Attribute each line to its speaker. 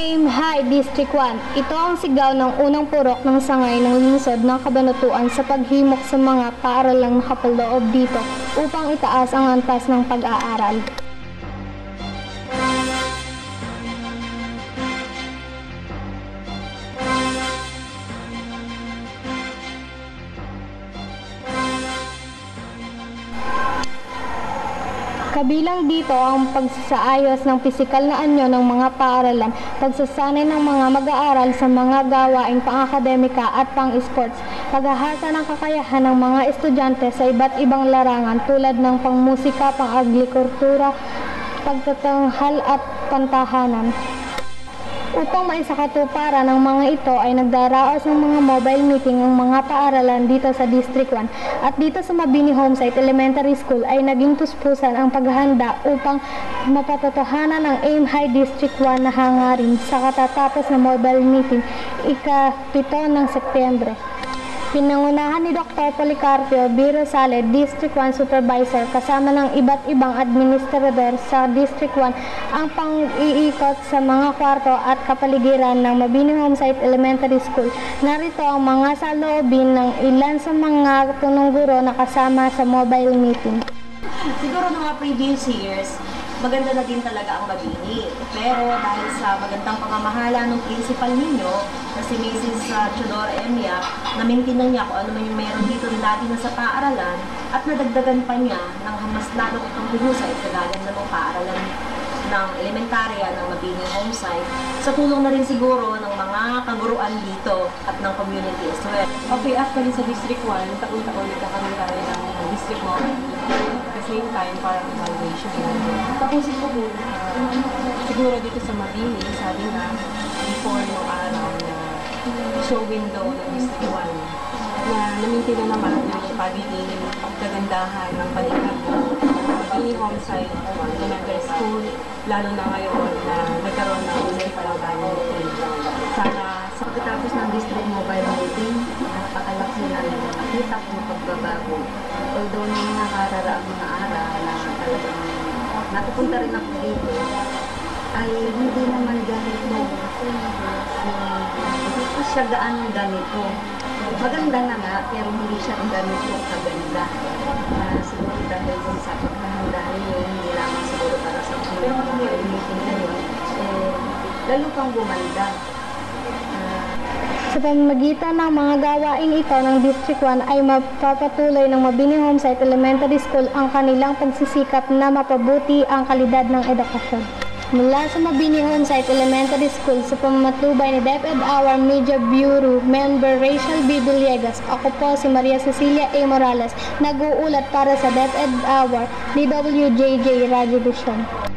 Speaker 1: Aim High District 1. Ito ang sigaw ng unang purok ng sangay ng lungsod ng Cabanatuan sa paghimok sa mga paaralang nakapaloob dito upang itaas ang antas ng pag-aaral. Kabilang dito ang pagsasaayos ng pisikal na anyo ng mga paaralan, pagsasanay ng mga mag-aaral sa mga gawaing pang-akademika at pang-sports, paghahasa ng kakayahan ng mga estudyante sa iba't ibang larangan tulad ng pangmusika, pang-agrikultura, pagtatanghal at pantahanan. Upang maisakatuparan ng mga ito ay nagdaraos ng mga mobile meeting ang mga paaralan dito sa District 1 at dito sa Mabini Homesite Elementary School ay naging tuspusan ang paghahanda upang mapatotohanan ang Aim High District 1 na hangarin sa katatapos na mobile meeting ika-7 ng Setyembre. Pinangunahan ni Dr. Policarpio B. Rosales, District 1 Supervisor, kasama ng iba't ibang administrador sa District 1 ang pang-iikot sa mga kwarto at kapaligiran ng Mabini Homesite Elementary School. Narito ang mga saloobin ng ilan sa mga punong guro na kasama sa mobile meeting.
Speaker 2: Siguro mga previous years, maganda na din talaga ang Mabini. Pero dahil sa magandang pamamahala ng principal ninyo, na si Mrs. Chodora Emia, na-maintain na niya kung ano man yung mayroon dito dati na sa paaralan at nadagdagan pa niya ng mas lalo itong buhusay at kagaganda ng paaralan ng elementarya ng Mabini Homesite sa tulong na rin siguro ng mga kaguruan dito at ng community as well.
Speaker 3: Okay, actually sa District 1, taon-taon nagkakaroon tayo ng District 1. At the same time, parang evaluation. Tapusin ko po, siguro dito sa Mabini, sabi na before yung araw na show window ng District 1 na naminti na naman yung pagiging kagandahan ng paligid ng Mabini Homesite Elementary School, lalo na ngayon na nagkaroon ng palang meeting. Sana
Speaker 4: Sa pagkatapos ng district mobile meeting, napakalaki na nakita kong pagbabago. Although nung nakararaang mga araw na talagang natupunta rin ako dito, ay hindi naman ganito. Hindi pa siya gaano ganito. Maganda na nga, pero hindi siya ganito kaganda. Siguro dahil din sa paghahanda niyo, hindi lamang siguro para sa mobile meeting na yun, lalo pang gumanda.
Speaker 1: Sa pamamagitan ng mga gawaing ito ng District 1 ay mapapatuloy ng Mabini Homesite Elementary School ang kanilang pagsisikap na mapabuti ang kalidad ng edukasyon. Mula sa Mabini Homesite Elementary School sa pamamatubay ni DepEd Our Media Bureau Member Rachel B. Villegas, ako po si Maria Cecilia A. Morales, nag-uulat para sa DepEd Our DWJJ Radio Vision.